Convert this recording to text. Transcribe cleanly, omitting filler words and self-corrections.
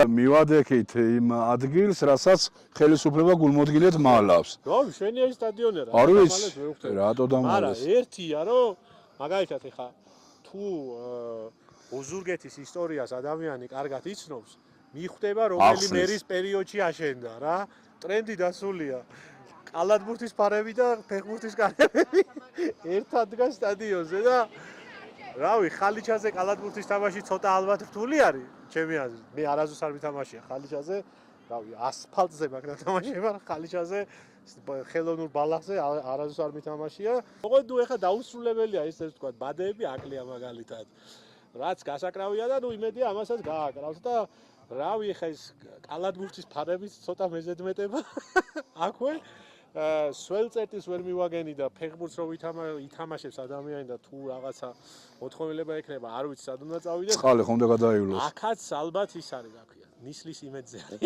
მივადექით იმ ადგილს, რასაც ხელისუფლება გულმოდგინედ მალავს. რავი, შენია ის სტადიონი რა. არ ვიცი, რატო დამალეს. მაგრამ ერთია, რომ მაგალითად ეხა თუ ოზურგეთის ისტორიას ადამიანი კარგად იცნობს, მიხვდება რომელი მერის პერიოდში აშენდა რა. ტრენდი დასულია. კალათბურთის ფარები და ფეხბურთის კარები ერთად დგას სტადიონზე და რავი, ხალიჩაზე კალათბურთის თამაში ცოტა ალბათ რთული არის, ჩემი აზრით. მე არასდროს არ მითამაშია ხალიჩაზე, რავი, ასფალტზე მაგ ნათამაშება, ხალიჩაზე ხელოვნურ ბალახზე არასდროს არ მითამაშია. მოკლედ ნუ ეხა დაუსრულებელია ეს ვთქვათ, ბადეები აკლია მაგალითად. რაც გასაკრავია და ნუ იმედია ამასაც გააკრავს და რავი, ეხა ეს კალათბურთის ფარების ცოტა მეზედმეტება აქვე სველწერტის ვერ მივაგენი და ფეხბურთს რო ითამაშებს ადამიანი და თუ რაღაცა მოთხოვნილება ექნება, არ ვიცი სად უნდა წავიდეს. წყალი ხომ უნდა გადაივლოს. აქაც ალბათ ის არის, რა ქვია, ნისლის იმედზე არის.